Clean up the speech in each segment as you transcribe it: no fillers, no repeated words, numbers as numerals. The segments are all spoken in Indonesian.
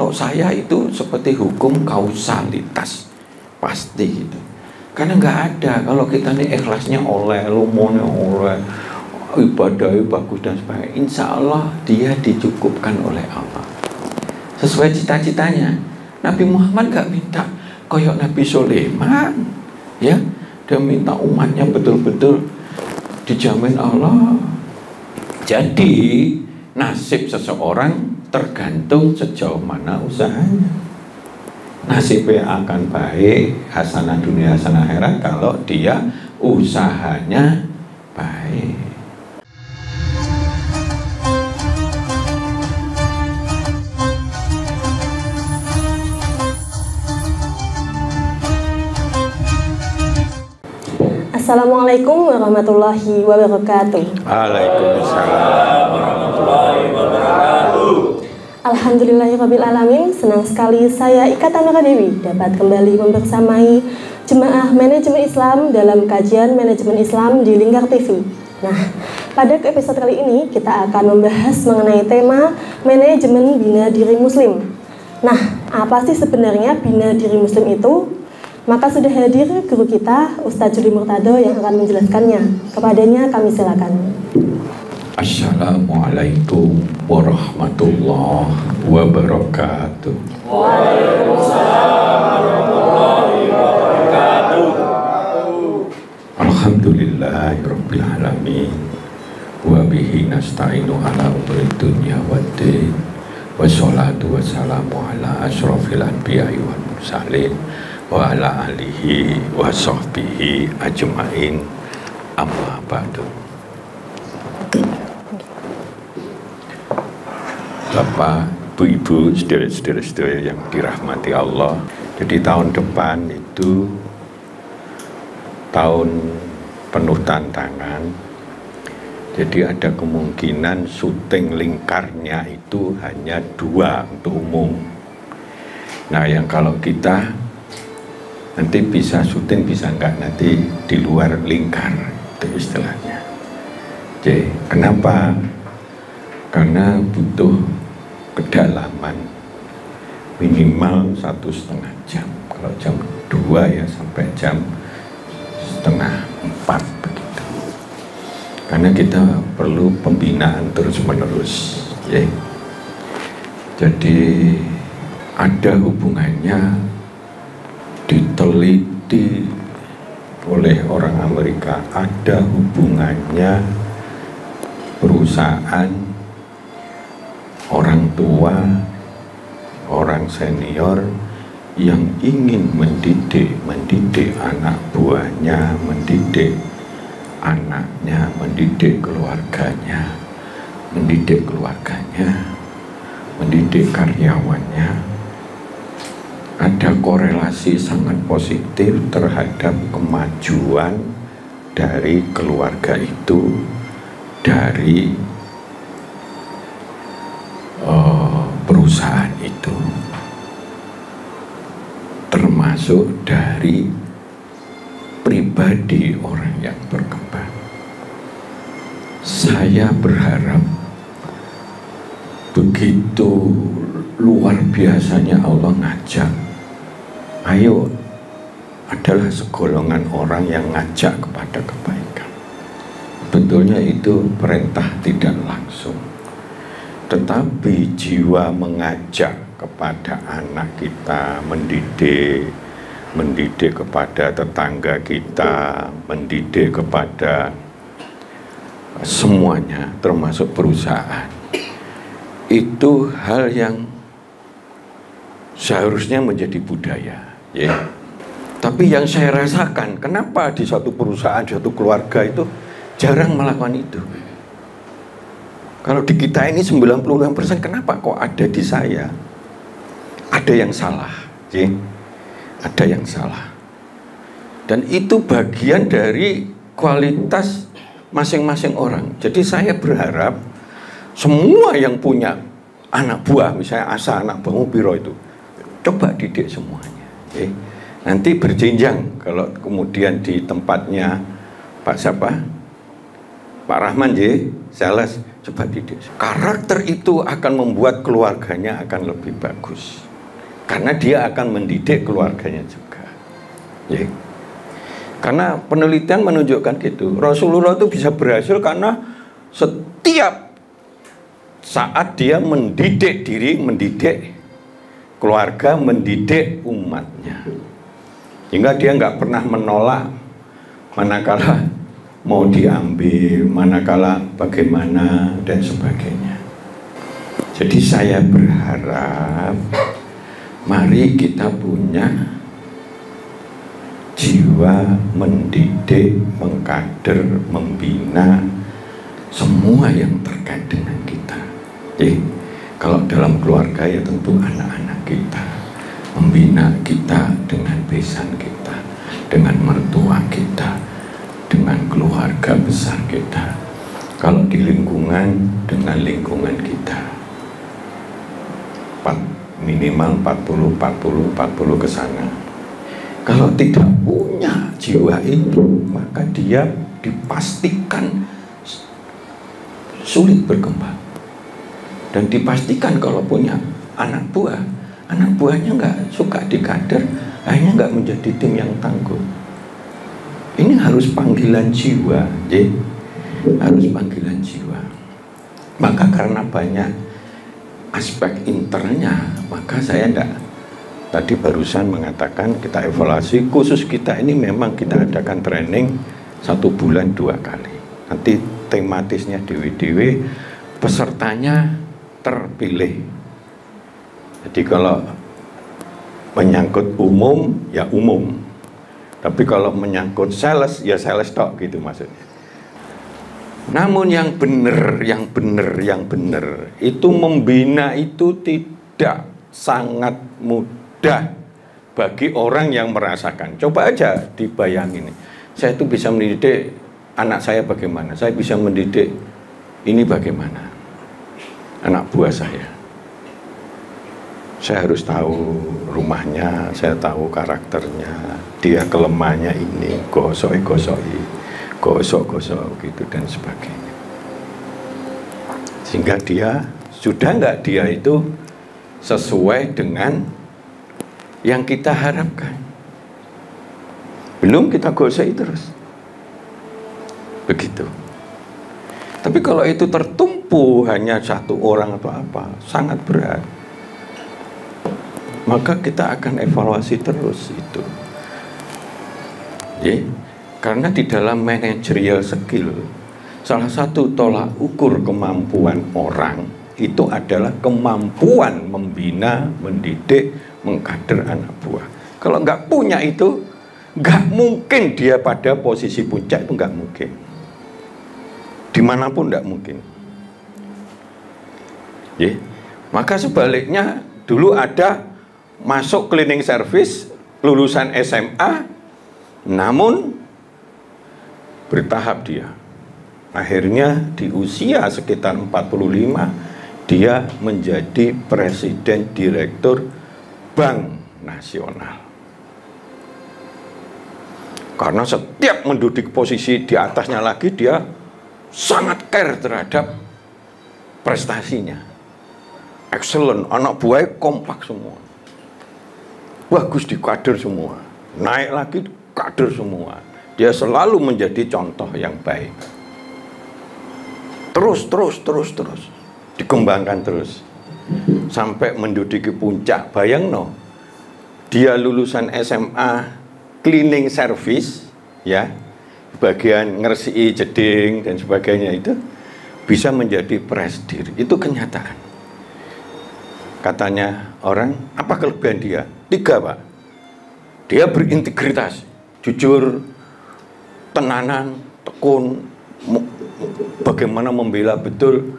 kalau saya itu seperti hukum kausalitas, pasti gitu. Karena nggak ada, kalau kita nih ikhlasnya oleh, lumonya oleh, ibadahnya bagus dan sebagainya, insya Allah dia dicukupkan oleh Allah sesuai cita-citanya. Nabi Muhammad nggak minta koyok Nabi Sulaiman, ya, dia minta umatnya betul-betul dijamin Allah. Jadi nasib seseorang tergantung sejauh mana usahanya. Nasibnya akan baik, hasanah dunia hasanah akhirat, kalau dia usahanya baik. Assalamualaikum warahmatullahi wabarakatuh. Waalaikumsalam warahmatullahi wabarakatuh. Alhamdulillahirrabbilalamin, senang sekali saya Ika Tamara Dewi dapat kembali membersamai Jemaah Manajemen Islam dalam kajian Manajemen Islam di Lingkar TV. Nah, pada episode kali ini kita akan membahas mengenai tema manajemen bina diri muslim. Nah, apa sih sebenarnya bina diri muslim itu? Maka sudah hadir guru kita, Ustadz Juli Murtado yang akan menjelaskannya. Kepadanya kami silakan. Assalamualaikum warahmatullahi wabarakatuh. Waalaikumsalam warahmatullahi wabarakatuh. Alhamdulillahirabbil alamin. Wa bihi nasta'inu ala umuri dunya waddin. Wassalatu wassalamu ala asyrofil anbiya'i wal mursalin wa ala alihi wa sahbihi ajma'in, amma ba'du. Bapak, Ibu-ibu, saudara-saudara yang dirahmati Allah. Jadi tahun depan itu tahun penuh tantangan. Jadi ada kemungkinan syuting lingkarnya itu hanya 2 untuk umum. Nah, yang kalau kita nanti bisa syuting, bisa enggak nanti di luar lingkar, itu istilahnya. Jadi kenapa? Karena butuh kedalaman minimal 1,5 jam. Kalau jam 2 ya sampai jam 3:30 begitu. Karena kita perlu pembinaan terus-menerus, ya. Jadi ada hubungannya, diteliti oleh orang Amerika, ada hubungannya perusahaan, orang tua, orang senior yang ingin mendidik anak buahnya, mendidik anaknya, mendidik keluarganya, mendidik karyawannya. Ada korelasi sangat positif terhadap kemajuan dari keluarga itu, dari perusahaan itu, termasuk dari pribadi orang yang berkembang. Saya berharap begitu luar biasanya Allah ngajak, ayo, adalah segolongan orang yang ngajak kepada kebaikan. Betulnya itu perintah tidak langsung, tetapi jiwa mengajak kepada anak kita, mendidik kepada tetangga kita, mendidik kepada semuanya, termasuk perusahaan. Itu hal yang seharusnya menjadi budaya, ya. Tapi yang saya rasakan, kenapa di suatu perusahaan, di suatu keluarga itu jarang melakukan itu? Kalau di kita ini 96%, kenapa kok ada di saya? Ada yang salah, ya? Ada yang salah. Dan itu bagian dari kualitas masing-masing orang. Jadi saya berharap semua yang punya anak buah, misalnya Asa anak buah Biro itu, coba didik semuanya, ya. Nanti berjenjang. Kalau kemudian di tempatnya Pak siapa? Pak Rahman, ya, sales, Coba didik. Karakter itu akan membuat keluarganya akan lebih bagus. Karena dia akan mendidik keluarganya juga. Ya. Karena penelitian menunjukkan gitu. Rasulullah itu bisa berhasil karena setiap saat dia mendidik diri, mendidik keluarga, mendidik umatnya. Hingga dia nggak pernah menolak manakala mau diambil, manakala bagaimana dan sebagainya. Jadi saya berharap mari kita punya jiwa mendidik, mengkader, membina semua yang terkait dengan kita. Jadi kalau dalam keluarga ya tentu anak-anak kita, membina kita dengan besan kita, dengan mertua kita, dengan keluarga besar kita. Kalau di lingkungan, dengan lingkungan kita. Minimal 40 ke sana. Kalau tidak punya jiwa itu, maka dia dipastikan sulit berkembang. Dan dipastikan kalau punya anak buahnya nggak suka dikader, akhirnya nggak menjadi tim yang tangguh. Ini harus panggilan jiwa, ya? Harus panggilan jiwa. Maka karena banyak aspek internya, maka saya tadi barusan mengatakan kita evaluasi khusus kita ini memang kita adakan training 1 bulan 2 kali. Nanti tematisnya dewe-dewe, pesertanya terpilih. Jadi kalau menyangkut umum ya umum, tapi kalau menyangkut sales ya sales tok gitu maksudnya. Namun yang benar itu membina itu tidak sangat mudah bagi orang yang merasakan. Coba aja dibayangin, saya itu bisa mendidik anak saya bagaimana, saya bisa mendidik ini bagaimana, anak buah saya. Saya harus tahu rumahnya, saya tahu karakternya, dia kelemahannya ini, gosok gitu dan sebagainya. Sehingga dia, sudah nggak dia itu sesuai dengan yang kita harapkan. Belum kita gosok terus. Begitu. Tapi kalau itu tertumpu hanya 1 orang atau apa, sangat berat. Maka kita akan evaluasi terus itu. Ya, karena di dalam managerial skill, salah satu tolak ukur kemampuan orang itu adalah kemampuan membina, mendidik, mengkader anak buah. Kalau nggak punya itu, nggak mungkin dia pada posisi puncak, itu nggak mungkin. Dimanapun nggak mungkin. Ya, maka sebaliknya dulu ada masuk cleaning service, lulusan SMA, namun bertahap dia. Akhirnya di usia sekitar 45, dia menjadi presiden direktur Bank Nasional. Karena setiap menduduki posisi di atasnya lagi, dia sangat care terhadap prestasinya. Excellent, anak buahnya kompak semua. Bagus di kader semua, naik lagi kader semua. Dia selalu menjadi contoh yang baik. Terus dikembangkan terus sampai menduduki puncak. Bayang no, dia lulusan SMA cleaning service, ya, bagian ngersii jeding dan sebagainya, itu bisa menjadi presidir. Itu kenyataan. Katanya orang, apa kelebihan dia? 3, Pak. Dia berintegritas, jujur, tenanan, tekun, bagaimana membela betul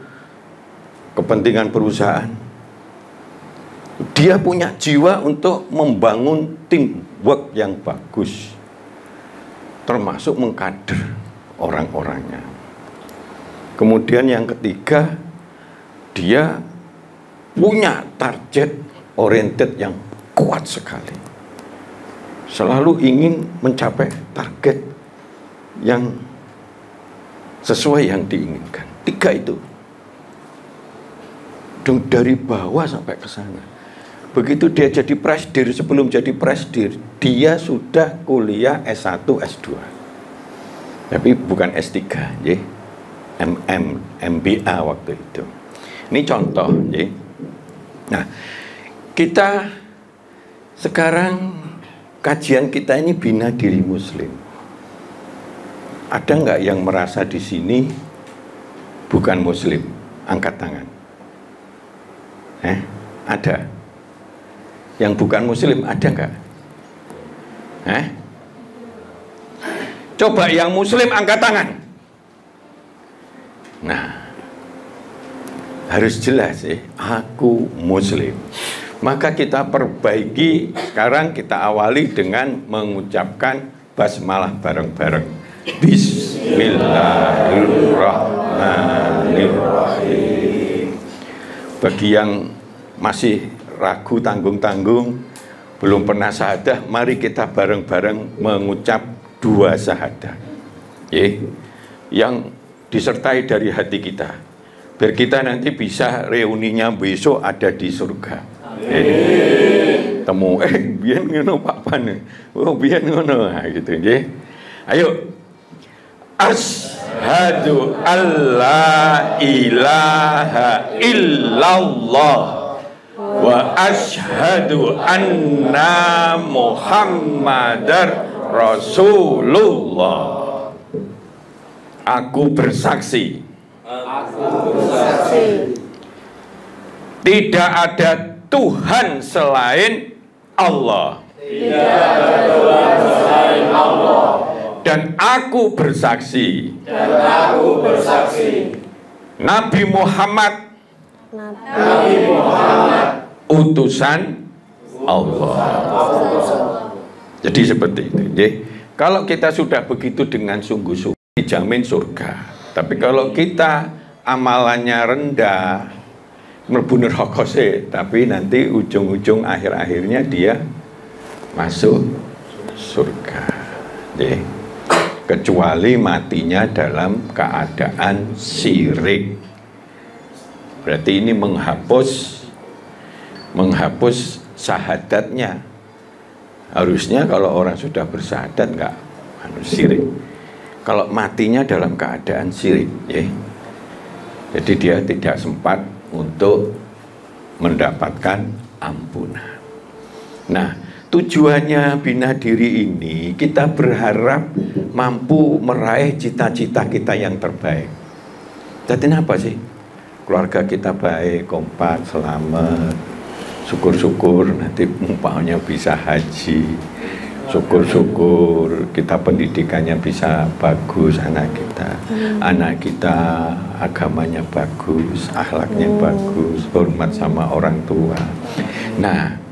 kepentingan perusahaan. Dia punya jiwa untuk membangun teamwork yang bagus, termasuk mengkader orang-orangnya. Kemudian yang ketiga, dia punya target oriented yang kuat sekali. Selalu ingin mencapai target yang sesuai yang diinginkan. 3 itu. dari bawah sampai ke sana. Begitu dia jadi presdir, sebelum jadi presdir, dia sudah kuliah S1, S2. Tapi bukan S3, ya. MBA waktu itu. Ini contoh, ya. Nah, kita sekarang kajian kita ini bina diri Muslim. Ada nggak yang merasa di sini bukan Muslim? Angkat tangan. Ada. Yang bukan Muslim ada nggak? Coba yang Muslim angkat tangan. Nah, harus jelas ya, aku Muslim. Maka kita perbaiki, sekarang kita awali dengan mengucapkan basmalah bareng-bareng. Bismillahirrahmanirrahim. Bagi yang masih ragu, tanggung-tanggung, belum pernah syahadah, mari kita bareng-bareng mengucap 2 syahadah, yang disertai dari hati kita, biar kita nanti bisa reuninya besok ada di surga. Temu, biar ngono Pak Pan, biar ngono, gitu, Ayo, asyhadu alla ilaha illallah wa asyhadu anna Muhammadar Rasulullah. Aku bersaksi. Tidak ada Tuhan selain Allah. Dan aku bersaksi. Nabi Muhammad utusan Allah. Jadi seperti itu. Kalau kita sudah begitu dengan sungguh-sungguh, dijamin surga. Tapi kalau kita amalannya rendah, mlebu neraka sih, tapi nanti ujung-ujung akhir-akhirnya dia masuk surga. Kecuali matinya dalam keadaan syirik. Berarti ini menghapus syahadatnya. Harusnya kalau orang sudah bersyahadat nggak syirik. Kalau matinya dalam keadaan syirik, jadi dia tidak sempat untuk mendapatkan ampunan. Nah, tujuannya bina diri ini kita berharap mampu meraih cita-cita kita yang terbaik. Jadi apa sih? Keluarga kita baik, kompak, selamat, syukur-syukur nanti umpamanya bisa haji, syukur-syukur kita pendidikannya bisa bagus, anak kita agamanya bagus, akhlaknya bagus, hormat sama orang tua. Nah,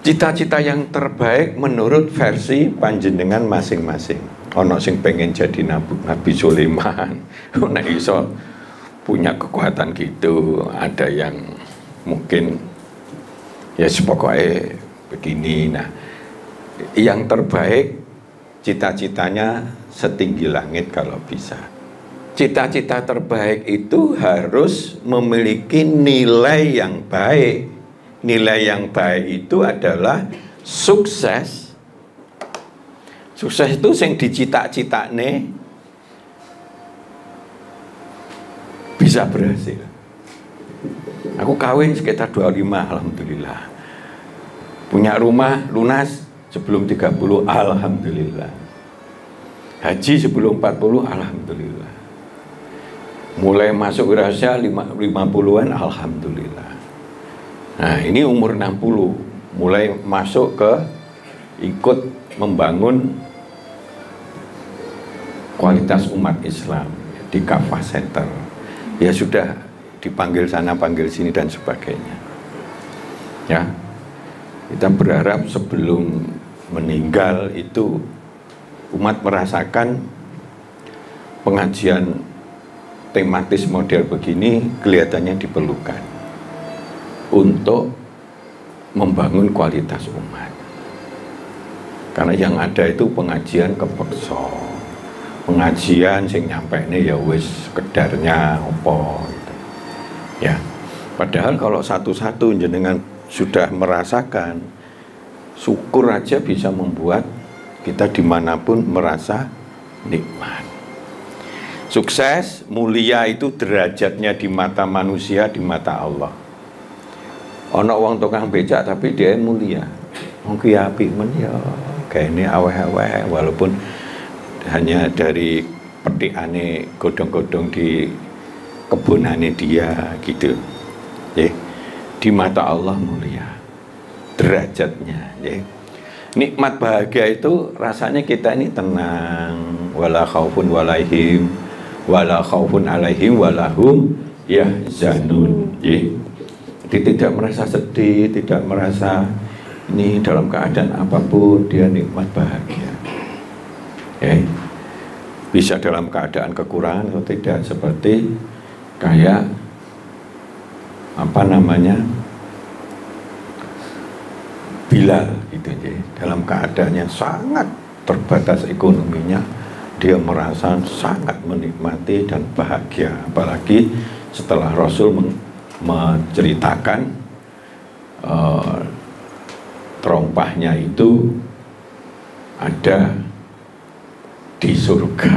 cita-cita yang terbaik menurut versi panjenengan masing-masing. Ono sing pengen jadi Nabi Sulaiman, ono iso punya kekuatan gitu, ada yang mungkin ya pokoknya begini. Nah, yang terbaik cita-citanya setinggi langit kalau bisa. Cita-cita terbaik itu harus memiliki nilai yang baik. Nilai yang baik itu adalah sukses. Sukses itu yang dicita-citakne bisa berhasil. Aku kawin sekitar 25, alhamdulillah. Punya rumah lunas sebelum 30, alhamdulillah. Haji sebelum 40, alhamdulillah. Mulai masuk rahasia 50-an, alhamdulillah. Nah, ini umur 60, mulai masuk ke ikut membangun kualitas umat Islam di Kafah Center. Ya sudah dipanggil sana, panggil sini dan sebagainya. Ya, kita berharap sebelum meninggal itu umat merasakan pengajian tematis model begini kelihatannya diperlukan untuk membangun kualitas umat. Karena yang ada itu pengajian kepeksa, pengajian sing nyampe ini ya wis sekedarnya apa gitu. Ya. Padahal kalau satu-satu jenengan sudah merasakan, syukur aja bisa membuat kita dimanapun merasa nikmat. Sukses, mulia itu derajatnya di mata manusia, di mata Allah. Ono wong tukang becak tapi dia mulia. Wong ki apik men ya, gaene aweh-aweh walaupun hanya dari petikane godhong-godhong di kebunane dia gitu. Di mata Allah mulia derajatnya. Nikmat bahagia itu rasanya kita ini tenang, wala khaufun alaihim walahum yahzanun. Jadi tidak merasa sedih, tidak merasa ini dalam keadaan apapun dia nikmat bahagia. Bisa dalam keadaan kekurangan atau tidak, seperti kayak Bilal gitu, dalam keadaan yang sangat terbatas ekonominya, dia merasa sangat menikmati dan bahagia. Apalagi setelah Rasul menceritakan terompahnya itu ada di surga,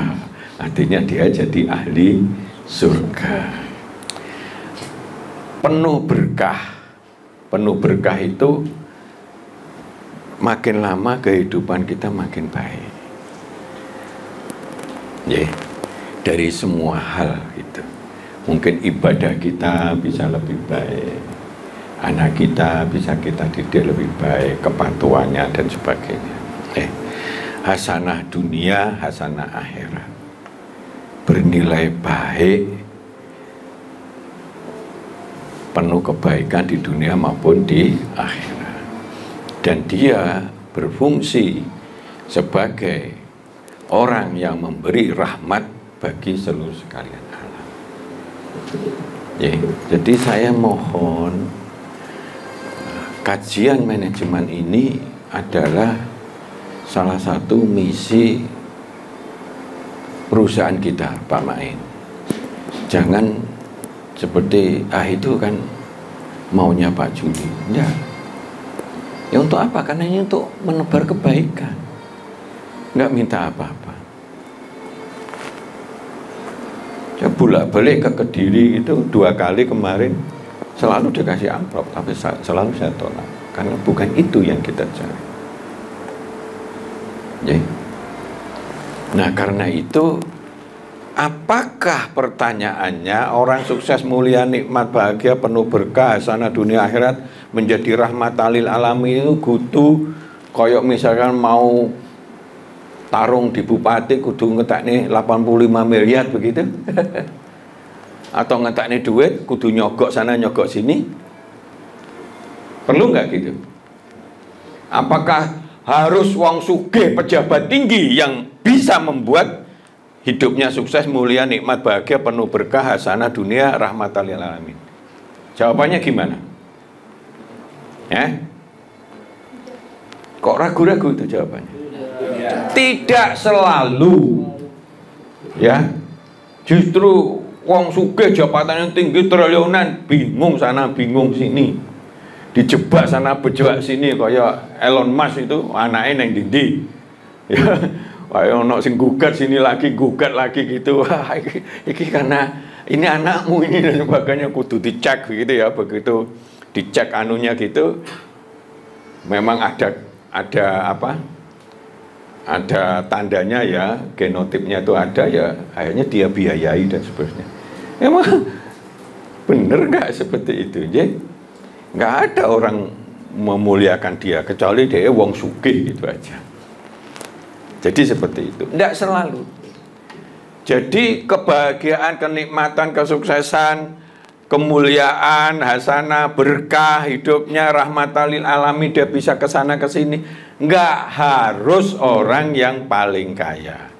artinya dia jadi ahli surga. Penuh berkah itu makin lama kehidupan kita makin baik. Dari semua hal itu. Mungkin ibadah kita bisa lebih baik, anak kita bisa kita didik lebih baik, kepatuhannya dan sebagainya. Hasanah dunia, hasanah akhirat, bernilai baik, penuh kebaikan di dunia maupun di akhirat, dan dia berfungsi sebagai orang yang memberi rahmat bagi seluruh sekalian alam. Jadi saya mohon, kajian manajemen ini adalah salah satu misi perusahaan kita, Pak Main. Jangan seperti itu kan maunya Pak Juli. Enggak. Ya untuk apa? Karena ini untuk menebar kebaikan. Enggak minta apa-apa. Saya bolak-balik ke Kediri itu 2 kali kemarin, selalu dikasih amplop, tapi selalu saya tolak. Karena bukan itu yang kita cari. Nah karena itu, apakah pertanyaannya orang sukses, mulia, nikmat, bahagia, penuh berkah, hasanah dunia akhirat, menjadi rahmatan lil alamin itu kudu koyok misalkan mau tarung di bupati kudu ngetakne 85 miliar begitu? Atau ngetakne duit kudu nyogok sana nyogok sini? Perlu nggak gitu? Apakah harus wong sugih pejabat tinggi yang bisa membuat hidupnya sukses, mulia, nikmat, bahagia, penuh berkah, hasanah dunia, rahmatan lil alamin? Jawabannya gimana? Kok ragu-ragu itu jawabannya? Tidak selalu. Justru wong sugih jabatannya tinggi triliunan bingung sana bingung sini, dijebak sana bejebak sini, kayak Elon Musk itu anaknya neng dindi. Kayak ono sing gugat sini lagi gugat lagi gitu. Wah, iki karena ini anakmu ini dan sebagainya, kudu dicek gitu ya. Begitu dicek anunya gitu, memang ada tandanya ya, genotipnya itu ada ya, akhirnya dia biayai dan seterusnya. Emang bener nggak seperti itu? Nggak ada orang memuliakan dia kecuali dia wong sugih gitu aja. Jadi seperti itu, nggak selalu. Jadi kebahagiaan, kenikmatan, kesuksesan, kemuliaan, hasanah, berkah hidupnya, rahmatan lil alamin, dia bisa kesana kesini. Nggak harus orang yang paling kaya,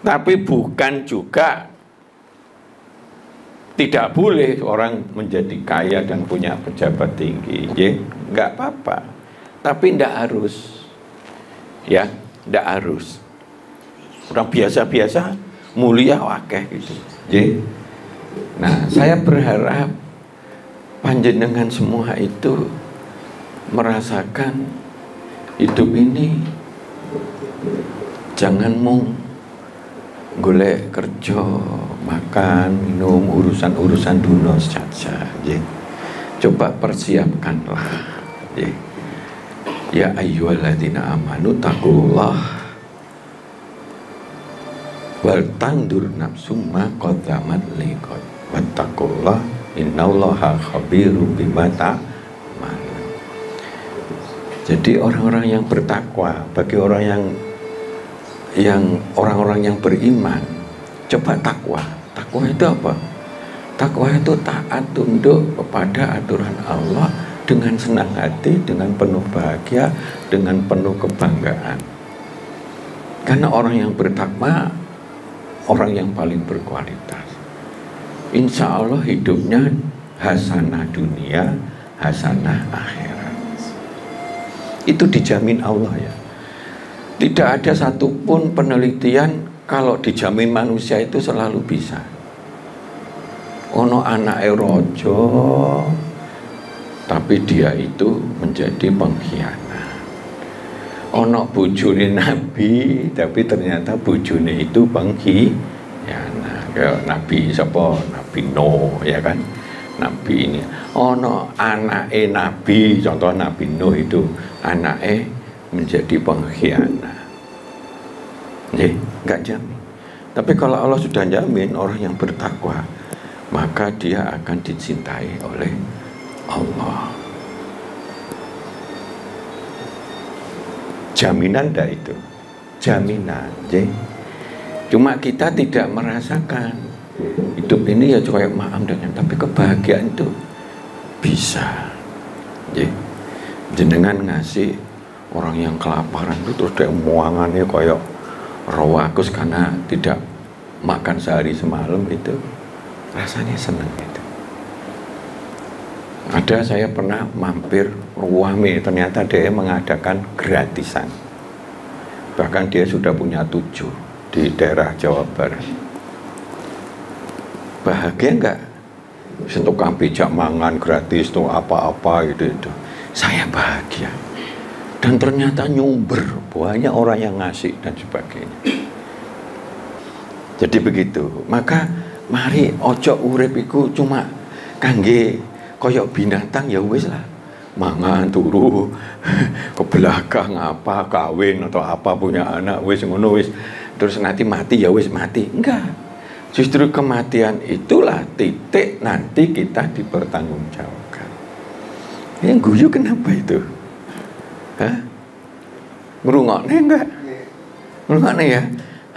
tapi bukan juga tidak boleh orang menjadi kaya dan punya pejabat tinggi. Nggak apa-apa, tapi nggak harus. Nggak harus. Orang biasa-biasa mulia wakeh gitu. Nah, saya berharap panjenengan semua itu merasakan hidup ini jangan mung golek kerja, makan, minum, urusan-urusan dunia saja. Coba persiapkanlah. Ya ayyuhalladzina amanu taqullah wal tandur nafsum ma qaddamat liqad wattaqullah innallaha khabirum bima ta'malun. Jadi orang-orang yang bertakwa, bagi orang orang-orang yang beriman, coba takwa. Takwa itu apa? Takwa itu taat tunduk kepada aturan Allah dengan senang hati, dengan penuh bahagia, dengan penuh kebanggaan. Karena orang yang bertakwa, orang yang paling berkualitas. Insya Allah hidupnya hasanah dunia, hasanah akhirat. Itu dijamin Allah ya. Tidak ada satupun penelitian kalau dijamin manusia itu selalu bisa. Ono anak rojo, tapi dia itu menjadi pengkhianat. Ono bojone Nabi, tapi ternyata bojone itu pengkhianat. Kayak Nabi siapa? Nabi Nuh, ya kan? Nabi ini. Ono anake Nabi, contoh Nabi Nuh itu anake menjadi pengkhianat. Enggak jamin. Tapi kalau Allah sudah jamin orang yang bertakwa, maka dia akan dicintai oleh Allah. Jaminan dah itu, jaminan. Cuma kita tidak merasakan hidup ini ya kayak maam dan tapi kebahagiaan itu bisa. Jenengan ngasih orang yang kelaparan itu terus dia muangannya kayak rawakus karena tidak makan sehari semalam itu rasanya senang itu. Ada saya pernah mampir Ruame, ternyata dia mengadakan gratisan. Bahkan dia sudah punya 7 di daerah Jawa Barat. Bahagia enggak? Sentuh becak mangan gratis tuh apa-apa gitu itu. Saya bahagia. Dan ternyata nyumber banyak orang yang ngasih dan sebagainya. Jadi begitu. Maka mari ojo urip iku cuma kangge koyok binatang ya wis lah. Mangan turu ke belakang apa kawin atau apa punya anak wis ngono wis terus nanti mati ya wis mati. Enggak. Justru kematian itulah titik nanti kita dipertanggungjawabkan. Yang guyu kenapa itu? Hah? Ngerungokne enggak? Ngerungokne ya?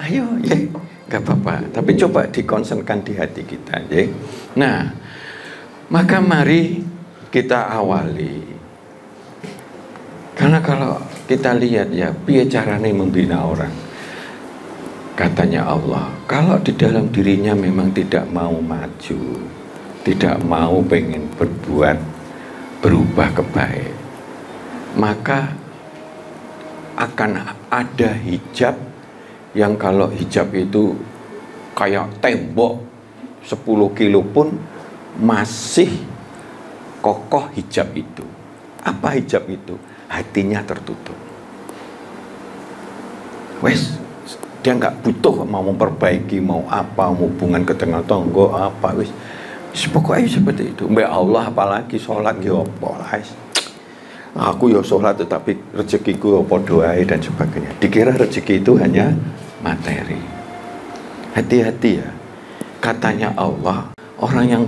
Ayo ya, enggak apa-apa. Tapi coba dikonsenkan di hati kita ya. Nah, maka mari kita awali. Karena kalau kita lihat ya, piye carane membina orang. Katanya Allah, kalau di dalam dirinya memang tidak mau maju, tidak mau pengen berubah ke baik, maka akan ada hijab yang kalau hijab itu kayak tembok 10 kilo pun masih kokoh hijab itu. Apa hijab itu? Hatinya tertutup. Wes, dia nggak butuh mau memperbaiki, mau apa, mau hubungan ke tengah tonggo apa, wes pokoknya seperti itu. Mbak Allah apalagi sholat ya apa lah. Aku ya sholat tetapi rezekiku apa doai dan sebagainya. Dikira rezeki itu hanya materi. Hati-hati ya. Katanya Allah, orang yang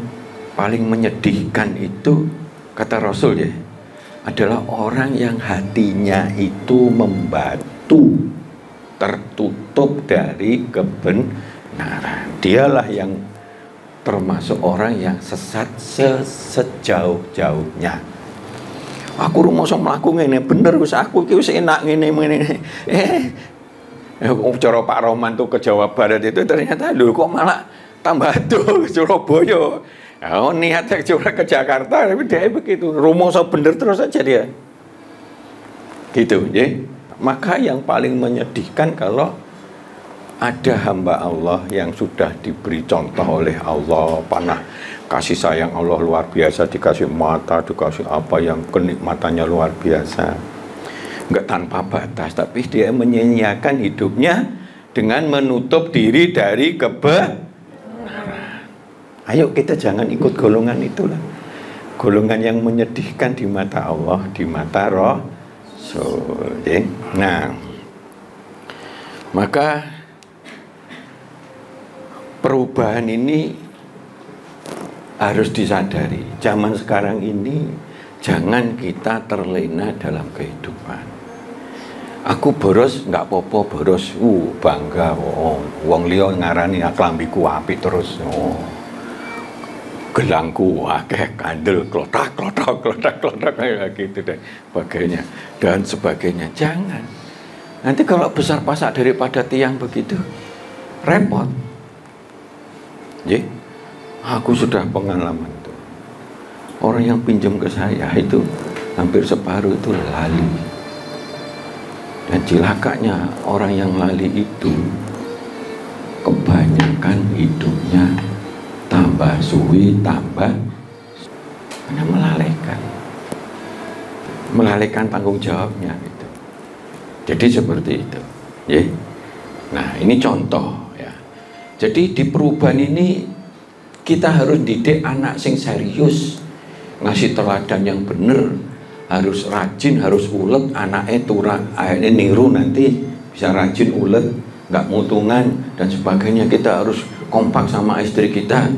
paling menyedihkan itu kata Rasul ya, adalah orang yang hatinya itu membatu, tertutup dari kebenaran. Dialah yang termasuk orang yang sesat sejauh-jauhnya. Aku rumoso mlaku ngene bener wis aku iki wis enak ngene. Cara Pak Roman tuh ke Jawa Barat itu ternyata lho kok malah tambah tuh ke Surabaya. Oh, niatnya curah ke Jakarta tapi dia begitu. Rumoso bener terus aja dia. Gitu, ya. Maka yang paling menyedihkan kalau ada hamba Allah yang sudah diberi contoh oleh Allah, panah kasih sayang Allah luar biasa, dikasih mata, dikasih apa yang kenikmatannya luar biasa, nggak tanpa batas, tapi dia menyia-nyiakan hidupnya dengan menutup diri dari kebenaran. Ayo kita jangan ikut golongan itulah, golongan yang menyedihkan di mata Allah, di mata Rasul. Nah, maka perubahan ini harus disadari. Zaman sekarang ini jangan kita terlena dalam kehidupan. Aku boros nggak popo, boros bangga, wong liya ngarani klambiku apik terus, gelangku akeh kandel klotak kayak gitu deh, sebagainya dan sebagainya. Jangan. Nanti kalau besar pasak daripada tiang begitu repot. Aku sudah pengalaman tuh. Orang yang pinjam ke saya itu hampir separuh itu lali. Dan cilakanya orang yang lali itu kebanyakan hidupnya tambah suwi, tambah karena melalaikan tanggung jawabnya gitu. Jadi seperti itu, ya. Nah, ini contoh ya. Jadi di perubahan ini kita harus didik anak sing serius, ngasih teladan yang bener, harus rajin, harus ulet, anaknya turun, akhirnya niru nanti bisa rajin, ulet, nggak mutungan dan sebagainya. Kita harus kompak sama istri kita.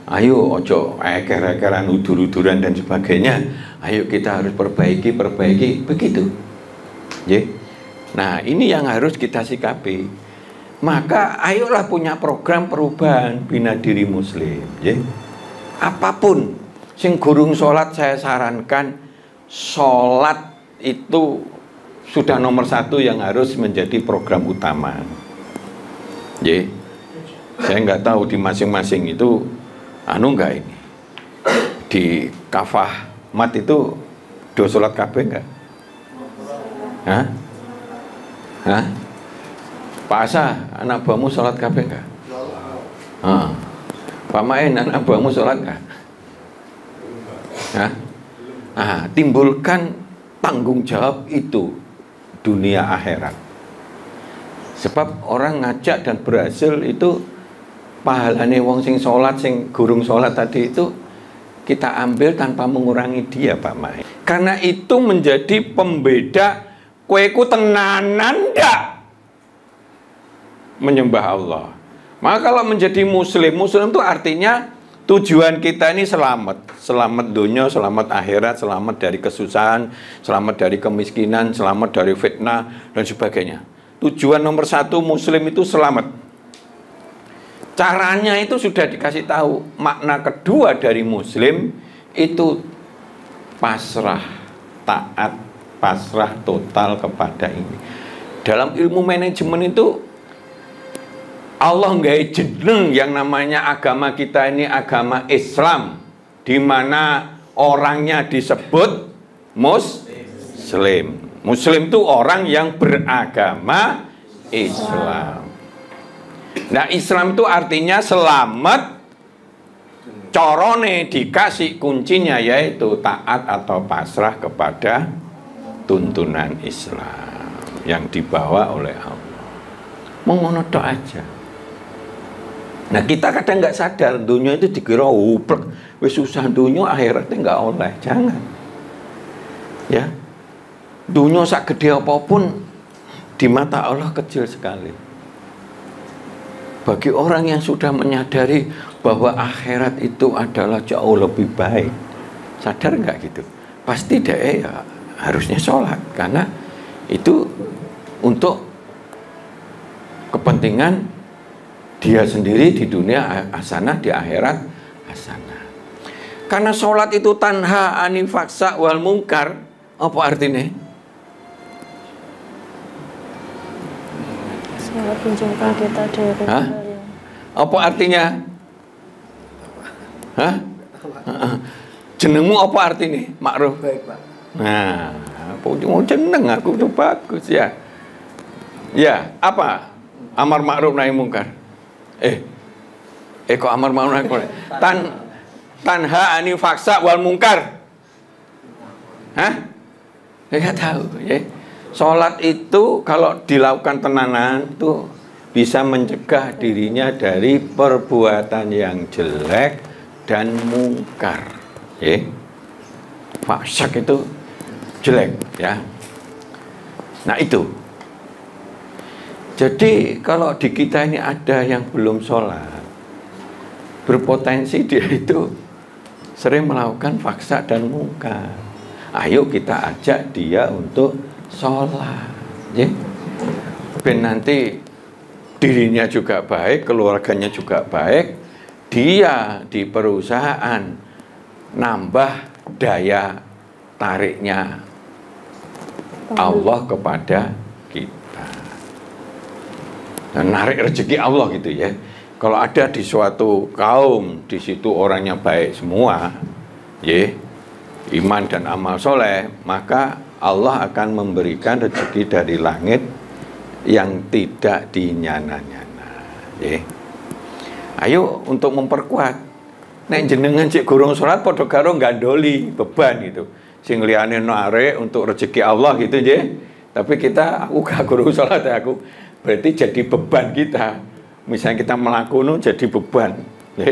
Ayo ojo eker-ekeran, udur-uduran dan sebagainya. Ayo kita harus perbaiki begitu. Ya. Nah, ini yang harus kita sikapi. Maka ayolah punya program perubahan bina diri muslim. Ya. Apapun sing gurung sholat, saya sarankan sholat itu sudah nomor 1 yang harus menjadi program utama. Ya. Saya nggak tahu di masing-masing itu enggak ini di kafah mat itu do sholat kabeh enggak? Hah? Pak Asa, anak buahmu sholat kabeh enggak? Pak Main, anak buahmu sholat enggak? Timbulkan tanggung jawab itu dunia akhirat. Sebab orang ngajak dan berhasil itu pahalane wong sing sholat, sing gurung sholat tadi itu kita ambil tanpa mengurangi dia, Pak Mai. Karena itu menjadi pembeda kueku tenanan ndak menyembah Allah. Maka kalau menjadi muslim itu artinya tujuan kita ini selamat dunia, selamat akhirat, selamat dari kesusahan, selamat dari kemiskinan, selamat dari fitnah dan sebagainya. Tujuan nomor 1 muslim itu selamat. Caranya itu sudah dikasih tahu. Makna kedua dari muslim itu pasrah, taat, pasrah total kepada ini. Dalam ilmu manajemen itu Allah nggak jeneng yang namanya agama kita ini agama Islam, di mana orangnya disebut muslim. Muslim itu orang yang beragama Islam. Nah, Islam itu artinya selamat, corone dikasih kuncinya yaitu taat atau pasrah kepada tuntunan Islam yang dibawa oleh Allah. Mengono tok aja. Nah, kita kadang nggak sadar dunia itu dikira uplek, wis susah dunia akhiratnya nggak oleh. Jangan. Ya. Dunia sak gede apapun di mata Allah kecil sekali. Bagi orang yang sudah menyadari bahwa akhirat itu adalah jauh lebih baik, sadar nggak gitu? Pasti dia ya harusnya sholat, karena itu untuk kepentingan dia sendiri di dunia hasanah, di akhirat hasanah. Karena sholat itu tanha anil faksa wal mungkar. Apa artinya? Sholat menjauhkan kita dari hal yang... Apa artinya? Jenengmu apa artinya? Ma'ruf. Baik, Pak. Nah, mau jeneng aku itu bagus ya. Ya, apa? Amar ma'ruf nahi mungkar. Kok amar ma'ruf nahi mungkar? Tanha anil faksa wal mungkar. Hah? Enggak tahu, ya. Salat itu kalau dilakukan tenanan tuh bisa mencegah dirinya dari perbuatan yang jelek dan mungkar. Ya. Fasyak itu jelek, ya. Nah itu. Jadi kalau di kita ini ada yang belum sholat, berpotensi dia itu sering melakukan faksa dan mungkar. Ayo kita ajak dia untuk sholat, ya. Ben nanti dirinya juga baik, keluarganya juga baik, dia di perusahaan nambah daya tariknya Allah kepada kita. Dan narik rezeki Allah gitu ya. Kalau ada di suatu kaum, di situ orangnya baik semua, ya, iman dan amal soleh, maka Allah akan memberikan rezeki dari langit yang tidak dinyana-nyana. Ya. Ayo untuk memperkuat. Nek jenengan cek gurung sholat, podo karo gandoli beban gitu. Sing liyane narik untuk rezeki Allah gitu ya. Tapi aku gak gurung sholat ya aku. Berarti jadi beban kita. Misalnya kita melakukan jadi beban, ya.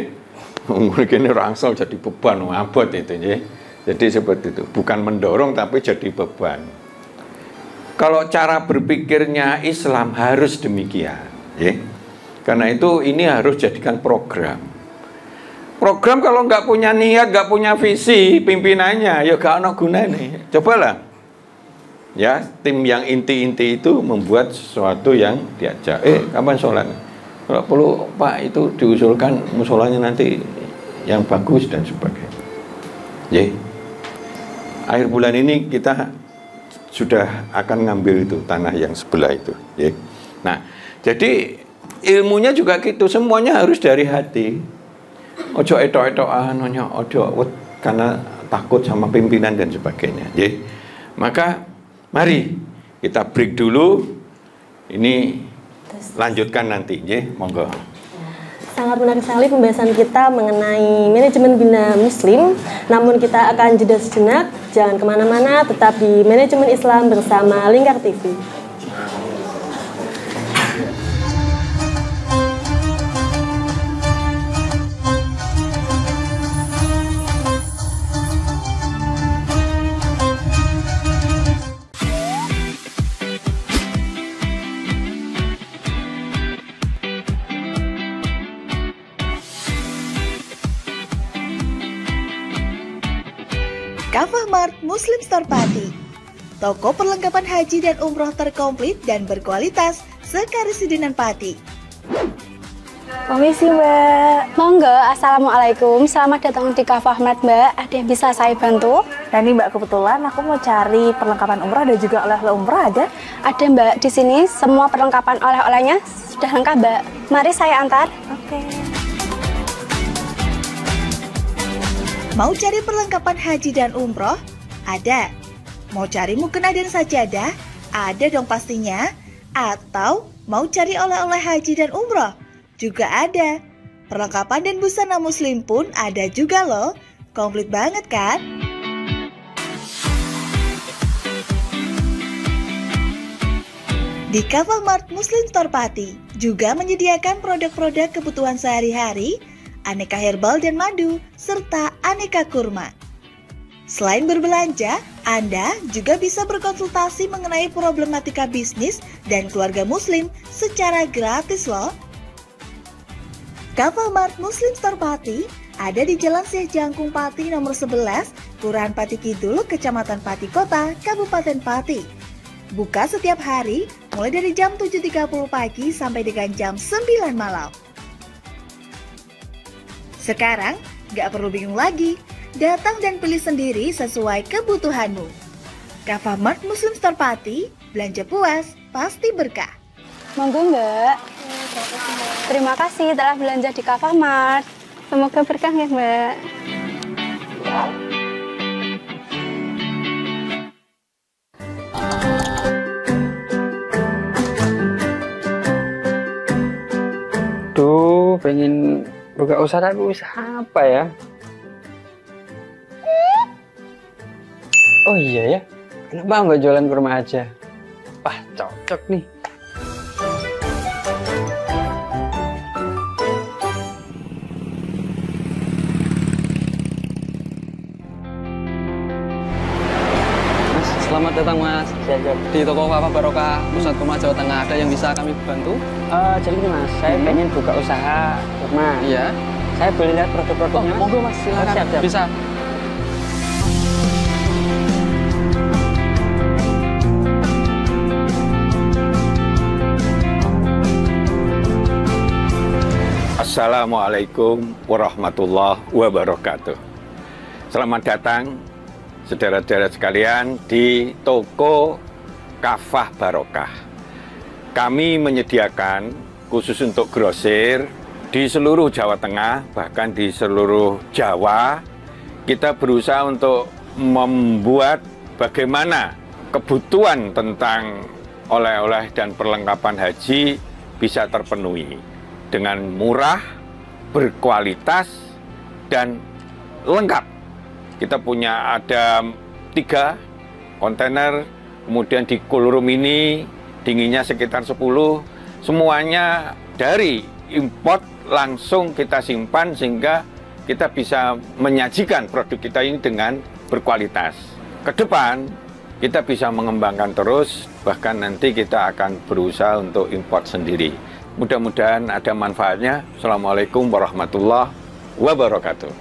Mungkin rangsel jadi beban, abot itu, ya. Jadi seperti itu, bukan mendorong tapi jadi beban. Kalau cara berpikirnya Islam harus demikian, ya. Karena itu ini harus jadikan program. Program kalau nggak punya niat, nggak punya visi pimpinannya, ya gak ada gunanya. Cobalah. Ya, tim yang inti-inti itu membuat sesuatu yang diajak. Kapan sholat? Kalau perlu Pak itu diusulkan musolanya nanti yang bagus dan sebagainya. Ya. Akhir bulan ini kita sudah akan ngambil itu tanah yang sebelah itu. Ya. Nah, jadi ilmunya juga gitu, semuanya harus dari hati. Ojo etok-etokan, ojo karena takut sama pimpinan dan sebagainya. Ya. Maka mari kita break dulu. Ini lanjutkan nanti, ya, monggo. Sangat menarik sekali pembahasan kita mengenai manajemen bina muslim. Namun kita akan jeda sejenak. Jangan kemana-mana, tetap di Manajemen Islam bersama Lingkar TV. Kafah Mart Muslim Store Pati, toko perlengkapan haji dan umroh terkomplit dan berkualitas sekarisidenan Pati. Permisi Mbak. Monggo, Assalamualaikum. Selamat datang di Kafah Mart Mbak. Ada yang bisa saya bantu? Nah ini Mbak, kebetulan aku mau cari perlengkapan umroh dan juga oleh-oleh umroh ada? Ada Mbak, di sini semua perlengkapan oleh-olehnya sudah lengkap Mbak. Mari saya antar. Oke. Mau cari perlengkapan haji dan umroh? Ada. Mau cari mukena dan sajadah? Ada dong pastinya. Atau mau cari oleh-oleh haji dan umroh? Juga ada. Perlengkapan dan busana muslim pun ada juga loh. Komplit banget kan? Di Kafah Mart Muslim Store Pati juga menyediakan produk-produk kebutuhan sehari-hari, aneka herbal dan madu, serta aneka kurma. Selain berbelanja, Anda juga bisa berkonsultasi mengenai problematika bisnis dan keluarga muslim secara gratis loh. Kafah Mart Muslim Store Pati ada di Jalan Syekh Jangkung Pati nomor 11, Kelurahan Pati Kidul, Kecamatan Pati Kota, Kabupaten Pati. Buka setiap hari mulai dari jam 7.30 pagi sampai dengan jam 9 malam. Sekarang, gak perlu bingung lagi. Datang dan pilih sendiri sesuai kebutuhanmu. Kafah Mart Muslim Store Pati, belanja puas, pasti berkah. Monggo Mbak. Terima kasih telah belanja di Kafah Mart. Semoga berkah ya Mbak. pengen buka usaha tapi usaha apa ya? Oh iya ya, kenapa nggak jualan kurma aja? Wah, cocok nih. Mas, selamat datang Mas. Di toko Kafah Barokah Pusat Kurma Jawa Tengah, ada yang bisa kami bantu? Jadi ini Mas, saya pengen buka usaha kurma. Iya. Saya boleh lihat produk-produknya? Oh, monggo Mas, silakan. Siap. Bisa. Assalamualaikum warahmatullahi wabarakatuh. Selamat datang saudara-saudara sekalian di toko Kafah Barokah. Kami menyediakan khusus untuk grosir di seluruh Jawa Tengah, bahkan di seluruh Jawa. Kita berusaha untuk membuat bagaimana kebutuhan tentang oleh-oleh dan perlengkapan haji bisa terpenuhi dengan murah, berkualitas, dan lengkap. Kita punya ada 3 kontainer, kemudian di cool room ini dinginnya sekitar 10, semuanya dari import langsung kita simpan sehingga kita bisa menyajikan produk kita ini dengan berkualitas. Ke depan kita bisa mengembangkan terus, bahkan nanti kita akan berusaha untuk import sendiri. Mudah-mudahan ada manfaatnya. Assalamualaikum warahmatullahi wabarakatuh.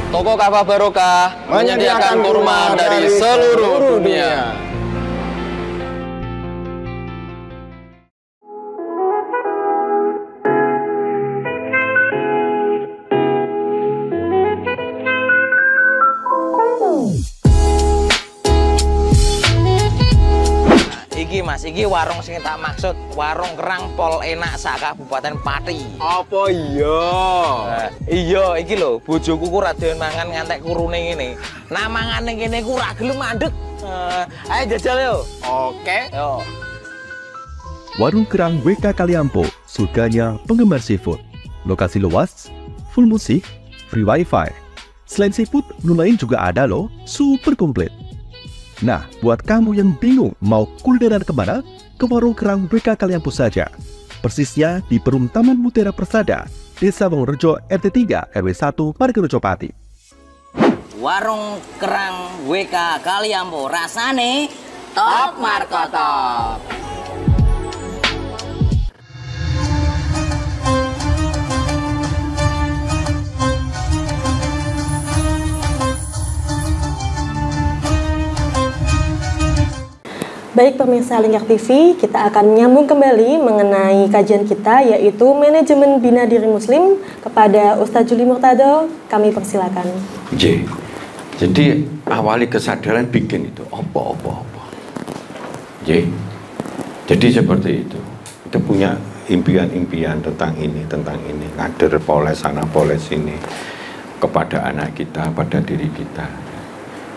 Toko Kafah Barokah menyediakan kurma dari seluruh dunia. Iki Mas, iki warung sing tak maksud, warung kerang pol enak sak Kabupaten Pati. Apa iya? Iya, iki lho, bojoku ku ra doyan mangan ngantek kurune ngene. Nah mangane kene ku ra gelem mandeg. Ayo jajal yo. Oke. Yo. Warung Kerang WK Kaliampo, surganya penggemar seafood. Lokasi luas, full musik, free wifi. Selain seafood, menu lain juga ada loh, super komplit. Nah, buat kamu yang bingung mau kulineran kemana, ke Warung Kerang WK Kaliampo saja. Persisnya di Perum Taman Mutiara Persada, Desa Wongrejo RT 3 RW 1 Margorejo Pati. Warung Kerang WK Kaliampo, rasane top markotop. Baik pemirsa Lingkar TV, kita akan menyambung kembali mengenai kajian kita yaitu Manajemen Bina Diri Muslim kepada Ustadz Juli Murtado. Kami persilakan. Jadi awali kesadaran bikin itu apa. Jadi seperti itu. Kita punya impian-impian tentang ini, ngader poles sana poles sini kepada anak kita, pada diri kita.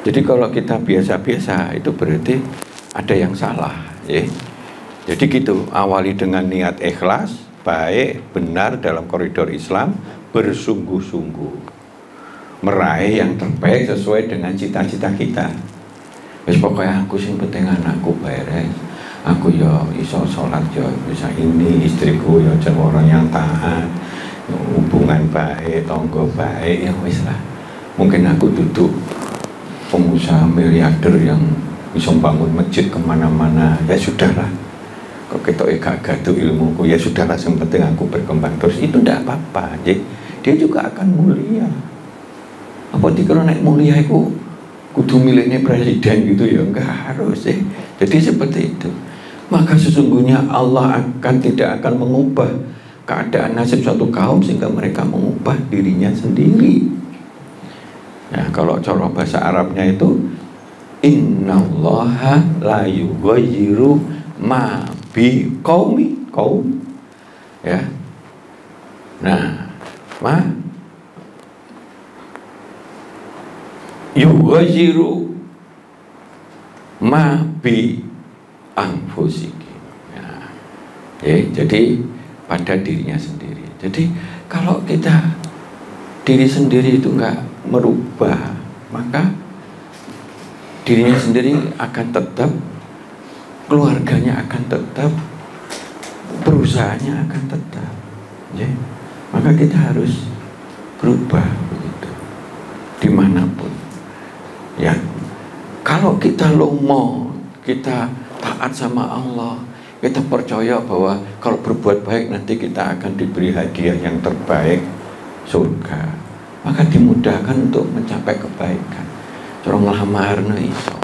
Jadi kalau kita biasa-biasa itu berarti ada yang salah, ya. Jadi gitu, awali dengan niat ikhlas, baik, benar dalam koridor Islam, bersungguh-sungguh meraih yang terbaik sesuai dengan cita-cita kita. Wis pokoknya aku sing penting anakku beres, aku ya iso sholat ya bisa ini, istriku ya jadi orang yang taat, hubungan baik, tonggo baik, ya wis lah. Mungkin aku duduk pengusaha miliarder yang bisa bangun masjid kemana-mana, ya sudahlah. Kok kita gak gaduh ilmuku, ya sudahlah, yang penting aku berkembang terus, itu tidak apa-apa. Dia juga akan mulia. Apa dikira naik mulia itu kudu milihnya presiden gitu ya, enggak harus ya. Jadi seperti itu. Maka sesungguhnya Allah tidak akan mengubah keadaan nasib suatu kaum sehingga mereka mengubah dirinya sendiri. Ya, kalau cara bahasa Arabnya itu innallaha la yughayyiru ma bi qaumi ya. Nah, yughayyiru ma bi anfusikum. Jadi pada dirinya sendiri. Jadi kalau kita diri sendiri itu nggak merubah, maka dirinya sendiri akan tetap, keluarganya akan tetap, perusahaannya akan tetap. Maka kita harus berubah begitu dimanapun. Ya, kalau kita lomo, kita taat sama Allah, kita percaya bahwa kalau berbuat baik nanti kita akan diberi hadiah yang terbaik, surga, maka dimudahkan untuk mencapai kebaikan. Orang ngelamar iso,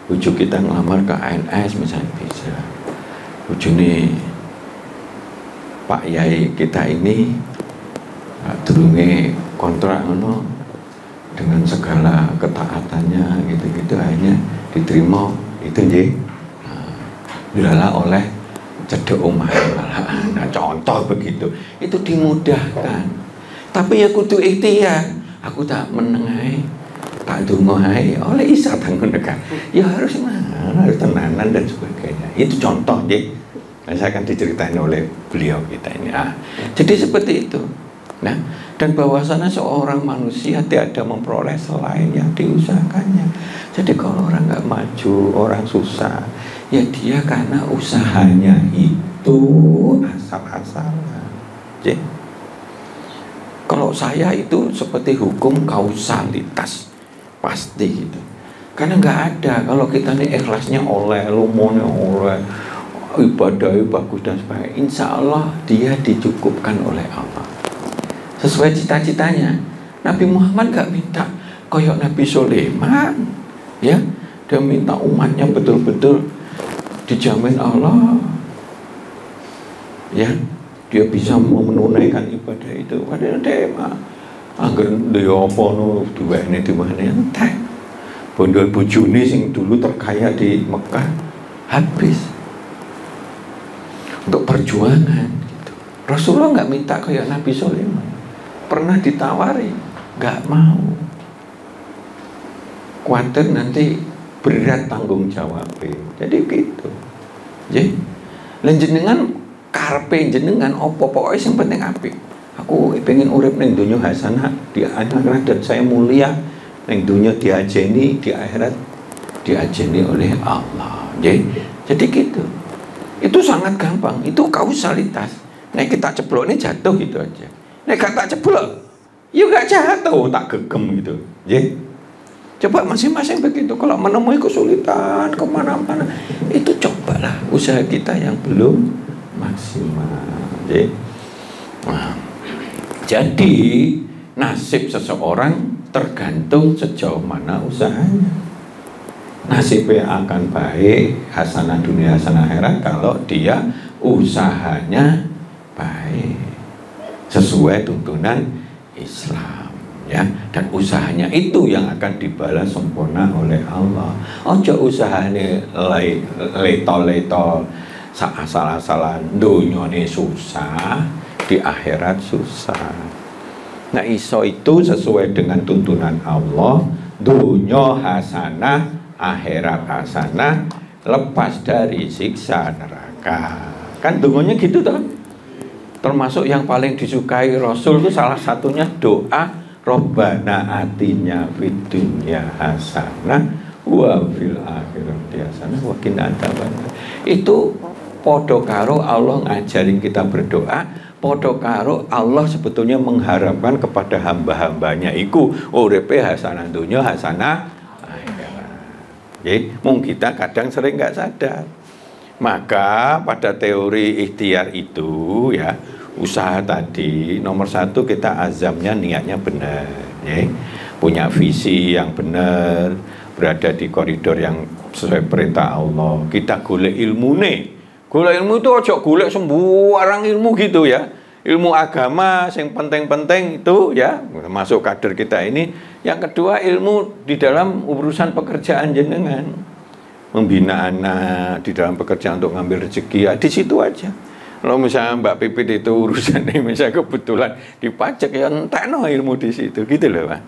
ujuk kita ngelamar ke ANS misalnya bisa, ujune Pak Yai kita ini durunge kontrak ngono dengan segala ketaatannya gitu-gitu akhirnya diterima itu nggih. Dilala oleh cedek omah. Nah, contoh begitu. Itu dimudahkan. Tapi ya kudu ikhtiar. Aku tak menengai, tak dungohai oleh isa tangun dekat. Ya harus harus tenanan dan sebagainya. Itu contoh nggih. Saya akan diceritain oleh beliau kita ini. Jadi seperti itu. Nah, dan bahwasanya seorang manusia tiada memperoleh selain yang diusahakannya. Jadi kalau orang nggak maju, orang susah, ya dia karena usahanya itu asal-asalan. Jadi, kalau saya itu seperti hukum kausalitas, pasti gitu. Karena nggak ada kalau kita nih ikhlasnya oleh, lumone oleh, ibadahnya bagus dan sebagainya, insya Allah dia dicukupkan oleh Allah sesuai cita-citanya. Nabi Muhammad gak minta koyok Nabi Sulaiman, ya, dia minta umatnya betul-betul dijamin Allah, ya, dia bisa menunaikan ibadah itu. Padahal dia mah angger dia apa no duwene entek. Bondo bojone sing dulu terkaya di Mekah habis untuk perjuangan gitu. Rasulullah nggak minta kayak Nabi Sulaiman. Pernah ditawari, nggak mau. Khawatir nanti berat tanggung jawabnya. Jadi gitu. Jadi, jenengan karpe jenengan opo pokoknya yang penting apik. Aku pengen urip ning dunya hasanah di akhirat dan saya mulia ning dunya diajeni, di akhirat diajeni oleh Allah. Jadi gitu. Itu sangat gampang. Itu kausalitas. Nek kita ceblok ini jatuh gitu aja. Nek kata ceblok, ya gak jatuh, tak gegem gitu. Coba masing-masing begitu. Kalau menemui kesulitan kemana-mana, itu cobalah usaha kita yang belum maksimal. Jadi nasib seseorang tergantung sejauh mana usahanya. Nasibnya akan baik, hasanah dunia hasanah akhirat kalau dia usahanya baik sesuai tuntunan Islam, ya, dan usahanya itu yang akan dibalas sempurna oleh Allah. Ojo usahane leto-leto asal-asalan, dunyane susah, di akhirat susah. Nah, iso itu sesuai dengan tuntunan Allah, dunya hasanah, akhirat hasanah, lepas dari siksa neraka. Kan dungonya gitu toh. Termasuk yang paling disukai Rasul itu salah satunya doa Robbana atina fid dunya hasanah wa fil akhirati hasanah wa qina adzabannar. Itu podo karo Allah ngajarin kita berdoa, podo karo Allah sebetulnya mengharapkan kepada hamba-hambanya iku uripe hasanah dunya hasanah akhirat. Jadi mung kita kadang sering nggak sadar. Maka pada teori ikhtiar itu, ya, usaha tadi nomor satu kita azamnya niatnya benar, ya, punya visi yang benar, berada di koridor yang sesuai perintah Allah. Kita golek ilmune. Golek ilmu itu ojo golek sembarang ilmu gitu, ya. Ilmu agama yang penting-penting itu, ya, masuk kader kita ini. Yang kedua ilmu di dalam urusan pekerjaan jenengan. Membina anak di dalam pekerjaan untuk ngambil rezeki, ya, di situ aja. Kalau misalnya Mbak Pipit itu urusannya misalnya kebetulan dipajak, ya entekno ilmu di situ gitu loh, Pak.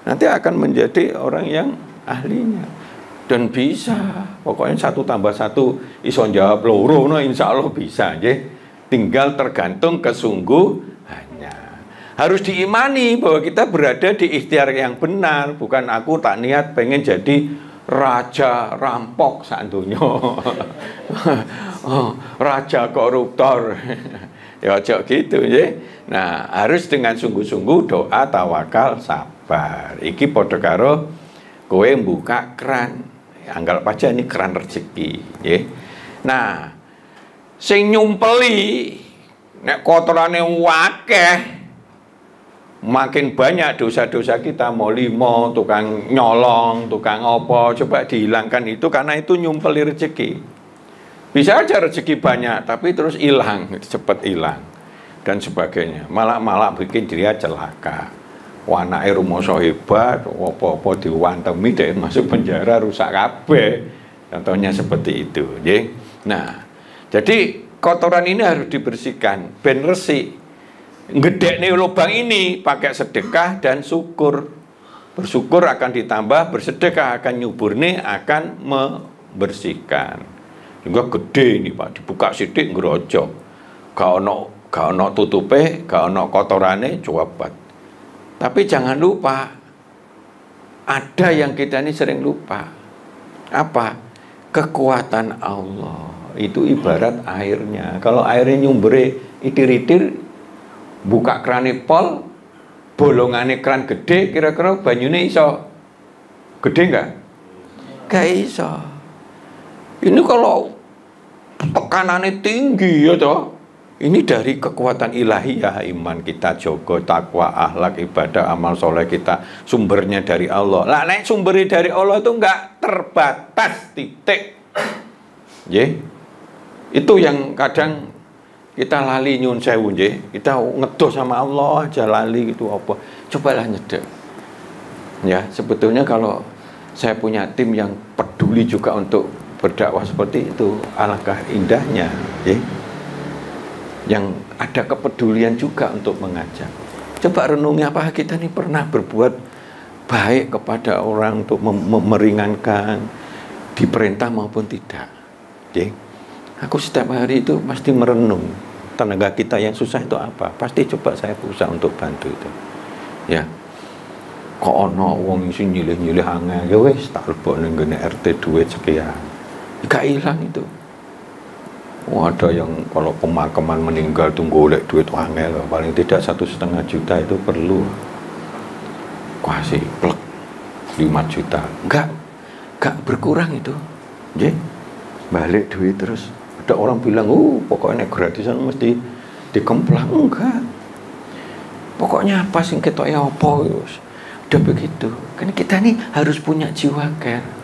nanti akan menjadi orang yang ahlinya. Dan bisa, pokoknya 1 tambah 1 iso jawab loro, no, insya Allah bisa, ya. Tinggal tergantung kesungguhannya. Harus diimani bahwa kita berada di ikhtiar yang benar, bukan aku tak niat pengen jadi raja rampok santunya, raja koruptor, ya cok gitu, ya. Nah, harus dengan sungguh-sungguh doa, tawakal, sabar. Iki padha karo kowe buka keran. Anggap aja ini keran rezeki, ya. Nah, sing nyumpeli nek kotorane wakeh, makin banyak dosa-dosa kita, mau limo, tukang nyolong, tukang opo, coba dihilangkan itu, karena itu nyumpeli rezeki. Bisa aja rezeki banyak, tapi terus hilang, cepat hilang dan sebagainya. Malah bikin dia celaka. Wanake rumoso hebat, apa-apa diwantemi dhek masuk penjara rusak kabeh. Contohnya seperti itu, nggih. Nah, jadi kotoran ini harus dibersihkan ben resik. Ngedekne lubang ini pakai sedekah dan syukur. Bersyukur akan ditambah, bersedekah akan nyuburne, akan membersihkan. Sehingga gede ini Pak, dibuka sithik ngrojok. Gak ono tutupe, gak ono kotorane, coba. Tapi jangan lupa, ada yang kita ini sering lupa. Apa? Kekuatan Allah. Itu ibarat airnya. Kalau airnya nyumbere itir-itir, buka krane pol, bolongane kran gede, kira-kira banyune iso gede nggak? Gak iso. Ini kalau tekanannya tinggi ya toh. Ini dari kekuatan ilahiyah, iman kita, jogo, takwa, akhlak, ibadah, amal soleh kita, sumbernya dari Allah. Lah nek sumbernya dari Allah itu enggak terbatas, titik. Nggih. Itu yang kadang kita lali nyun sewu, nggih. Kita ngedoh sama Allah aja lali gitu apa. Cobalah nyedek. Ya, sebetulnya kalau saya punya tim yang peduli juga untuk berdakwah seperti itu, alangkah indahnya, nggih. Yang ada kepedulian juga untuk mengajak. Coba renungi, apa kita ini pernah berbuat baik kepada orang untuk meringankan, diperintah maupun tidak. Oke? Aku setiap hari itu pasti merenung tenaga kita yang susah itu apa. Pasti coba saya berusaha untuk bantu itu. Ya. Kok ono wong isi nyilih-nyilih angel, ya wis tak lebokne nggone RT duit sekian. Gak hilang itu. Oh, ada yang kalau pemakaman meninggal tunggu oleh duit wangel, paling tidak 1,5 juta itu perlu. Kasih plek 5 juta. Enggak berkurang itu. Nggih. Balik duit terus. Ada orang bilang, pokoknya gratisan mesti dikemplang. Enggak. Pokoknya apa sing ketok ya apa wis. Udah begitu. Kan kita nih harus punya jiwa care.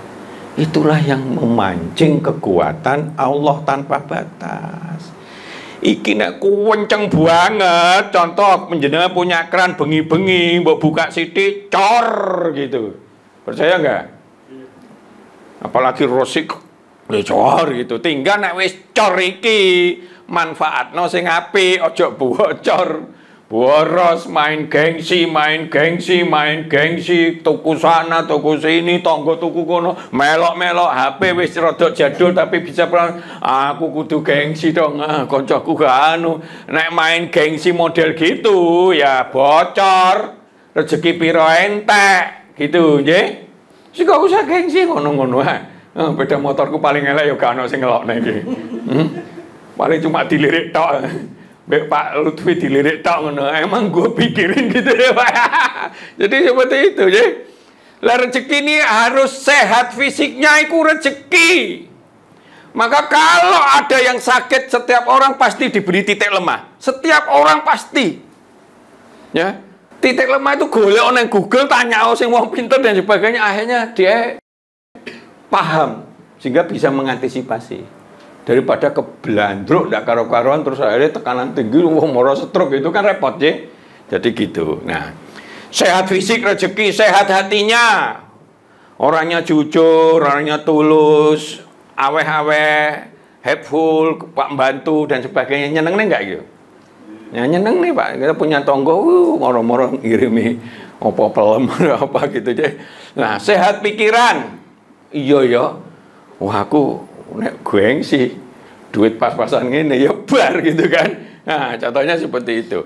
Itulah yang memancing kekuatan Allah tanpa batas. Iki nek kenceng banget, contoh menjenengan punya keran bengi-bengi, mbok buka sithik cor gitu. Percaya enggak? Apalagi rosik cor gitu. Tinggal nek wis cor iki manfaatno sing apik, aja bocor. Boros, main gengsi, tuku sana, tuku sini, tonggo tuku kono, melok-melok, HP wis rodok jadul tapi bisa pelan. Aku kudu gengsi dong, koncoku gak anu. Nek main gengsi model gitu, ya bocor, rezeki piro entek, gitu, nggih. Sing gak usah gengsi ngono-ngono ae. Beda motorku paling elek ya gak ono sing ngelokne iki. Paling cuma dilirik tok. Pak Lutfi dilirik tok ngono. Emang gue pikirin gitu ya Pak. Jadi seperti itu ya. Lah rezeki ini harus sehat fisiknya, itu rezeki. Maka kalau ada yang sakit, setiap orang pasti diberi titik lemah. Setiap orang pasti. Ya. Titik lemah itu golek nang Google, tanya sing wong pinter dan sebagainya, akhirnya dia paham sehingga bisa mengantisipasi. Daripada keblandruk ndak karo-karuan terus akhirnya tekanan tinggi moro stroke, itu kan repot ya. Jadi gitu. Nah, sehat fisik rezeki, sehat hatinya. Orangnya jujur, orangnya tulus, aweh-aweh, helpful, Pak bantu dan sebagainya. Nyeneng nih enggak gitu? Ya nyeneng nih Pak, kita punya tonggo moro-moro ngirimi apa pelem apa gitu deh. Nah, sehat pikiran. Iya ya. Wah, aku nek gengsi duit pas-pasan ngene ya bar gitu kan. Nah, contohnya seperti itu.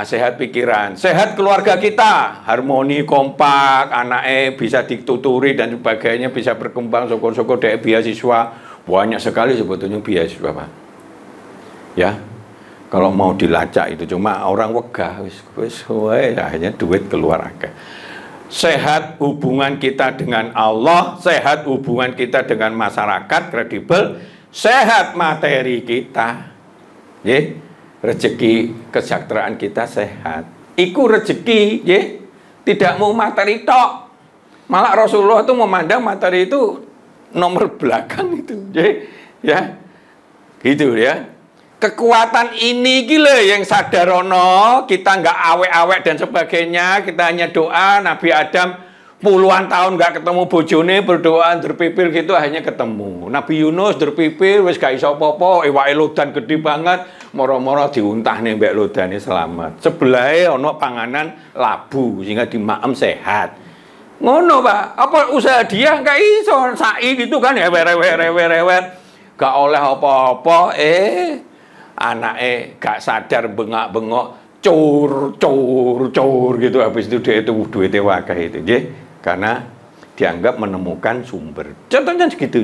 Sehat pikiran, sehat keluarga kita, harmoni, kompak, anaknya bisa dituturi dan sebagainya, bisa berkembang, syukur-syukur dari beasiswa. Banyak sekali sebetulnya beasiswa, Pak. Ya, kalau mau dilacak itu cuma orang wegah, wis akhirnya duit keluar akeh. Sehat hubungan kita dengan Allah, sehat hubungan kita dengan masyarakat kredibel, sehat materi kita. Rezeki kesejahteraan kita sehat. Iku rezeki, tidak mau materi tok. Malah Rasulullah itu memandang materi itu nomor belakang itu, ya, gitu ya. Kekuatan ini gila yang sadarono, kita nggak awek-awek dan sebagainya, kita hanya doa. Nabi Adam puluhan tahun nggak ketemu bojone, berdoa derpipil gitu akhirnya ketemu. Nabi Yunus derpipil wis gak iso apa-apa, iwake lodan gede banget, moro-moro diuntah nih mbak lodane selamat. Sebelahnya ono panganan labu sehingga dimaem sehat. Ngono Pak, apa usaha dia nggak iso sai gitu kan ya rewet gak oleh apa-apa, anake gak sadar bengak-bengok cur gitu, habis itu dia itu duitnya wakah itu, karena dianggap menemukan sumber. Contohnya segitu,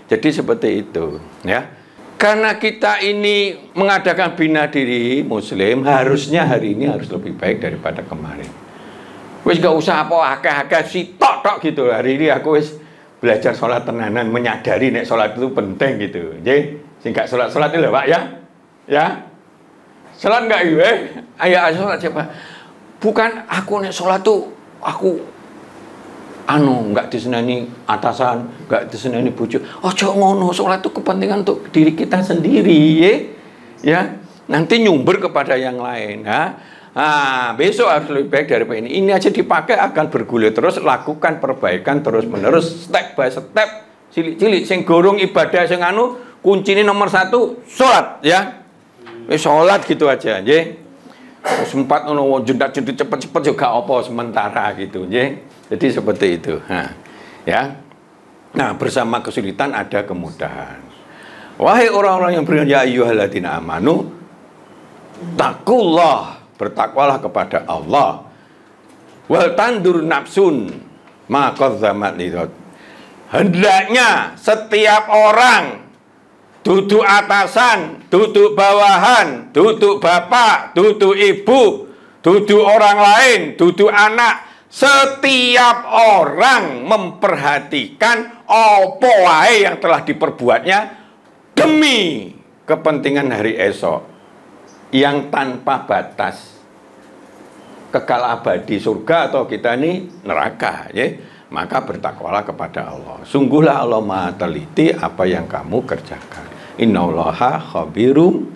jadi seperti itu, ya. Karena kita ini mengadakan bina diri Muslim, harusnya hari ini harus lebih baik daripada kemarin. Wis gak usah apa akeh-akeh sitok-tok gitu. Hari ini aku wis belajar sholat tenanan, menyadari nek sholat itu penting gitu. Sing gak sholat-sholat itu lho Pak ya. Ya. Sholat enggak ya? Ayo sholat siapa? Bukan aku nek sholat tuh aku enggak disenani atasan, enggak disenani bojo. Ojo ngono, sholat itu kepentingan untuk diri kita sendiri, ya. Nanti nyumber kepada yang lain, ya. Besok harus lebih baik daripada ini. Ini aja dipakai akan bergulir terus, lakukan perbaikan terus-menerus, step by step, cilik-cilik. Sing gorong ibadah sing kuncinya nomor 1 sholat, ya. Sholat gitu aja, sempat jendak-jendik cepet-cepet juga apa sementara gitu, Jadi seperti itu. Ya. Nah, bersama kesulitan ada kemudahan. Wahai orang-orang yang beriman, ya ayyuhalladzina amanu taqullah, bertakwalah kepada Allah. Wal tandur nafsun ma qadzamat lidot. Hendaknya setiap orang, duduk atasan, duduk bawahan, duduk bapak, duduk ibu, duduk orang lain, duduk anak, setiap orang memperhatikan apa wae yang telah diperbuatnya demi kepentingan hari esok yang tanpa batas, kekal abadi surga atau kita ini neraka, maka bertakwalah kepada Allah. Sungguhlah Allah Maha teliti apa yang kamu kerjakan. Innallaha khabirum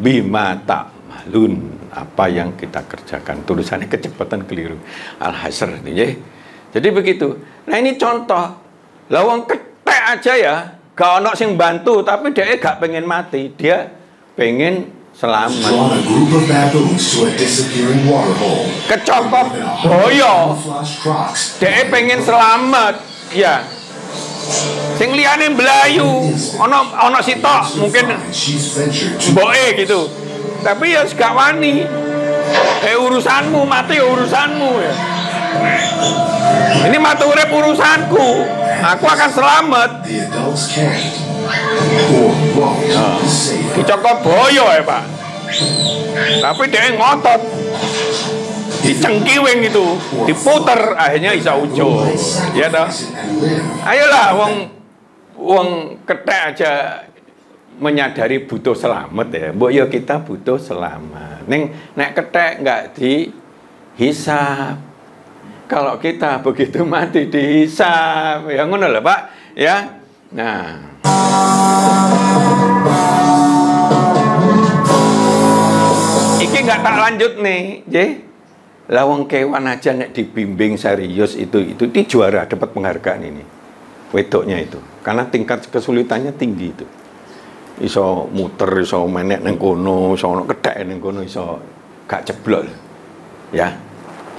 bima ta'malun, apa yang kita kerjakan. Tulisannya kecepatan keliru. Al-Hasr ini, jadi begitu. Nah ini contoh. Lawang ketek aja ya, gak ono sing bantu, tapi dia gak pengen mati, dia pengen selamat. Kecopot boyo, dia pengen selamat, ya. Sing liyane mblayu, ono sitok mungkin mboke gitu. Tapi ya gak wani. Urusanmu, mati ya urusanmu ya. Ini mati urip urusanku. Aku akan selamat. Dicokot boyo ya Pak. Tapi dia ngotot. Dicengkiwing itu, diputer, akhirnya isa ujo. Ya toh. Ayolah wong ketek aja menyadari butuh selamat ya. Mbok yo kita butuh selamat. Nek ketek nggak dihisap. Kalau kita begitu mati dihisap, ya ngono lho Pak, ya. Nah. Iki nggak tak lanjut nih, lawang kewan aja nek dibimbing serius itu di juara, dapat penghargaan ini. Wedoknya itu, karena tingkat kesulitannya tinggi itu. Iso muter, iso menek neng kono, iso ono kedek neng kono, iso gak ceblok, ya.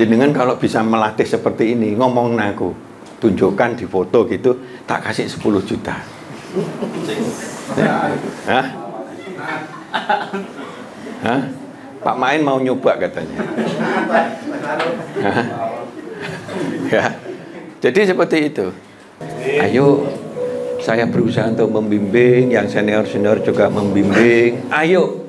Jenengan kalau bisa melatih seperti ini, ngomong aku, tunjukkan di foto gitu, tak kasih 10 juta. Hah? Hah? Pak Main mau nyoba katanya. Hah? Ya. Jadi seperti itu. Ayo, saya berusaha untuk membimbing, yang senior-senior juga membimbing. Ayo,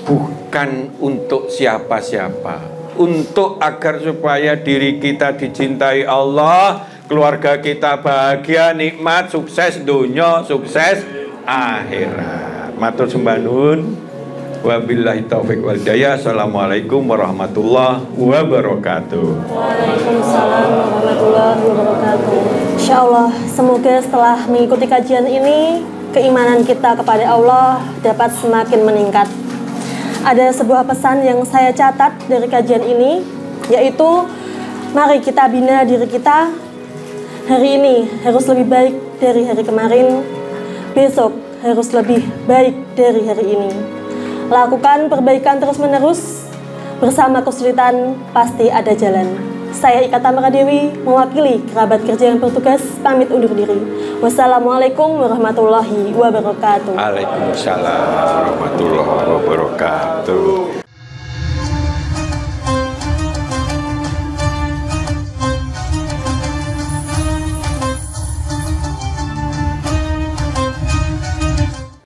bukan untuk siapa-siapa. Untuk agar supaya diri kita dicintai Allah, keluarga kita bahagia, nikmat, sukses dunia, sukses akhirat. Matur sembah nuwun. Wabillahi taufiq wal hidayah. Assalamualaikum warahmatullahi wabarakatuh. Waalaikumsalam warahmatullahi wabarakatuh. Insyaallah, semoga setelah mengikuti kajian ini, keimanan kita kepada Allah dapat semakin meningkat. Ada sebuah pesan yang saya catat dari kajian ini, yaitu mari kita bina diri kita. Hari ini harus lebih baik dari hari kemarin, besok harus lebih baik dari hari ini. Lakukan perbaikan terus-menerus, bersama kesulitan pasti ada jalan. Saya Ika Tamara Dewi, mewakili kerabat kerja yang bertugas, pamit undur diri. Wassalamualaikum warahmatullahi wabarakatuh. Waalaikumsalam warahmatullahi wabarakatuh.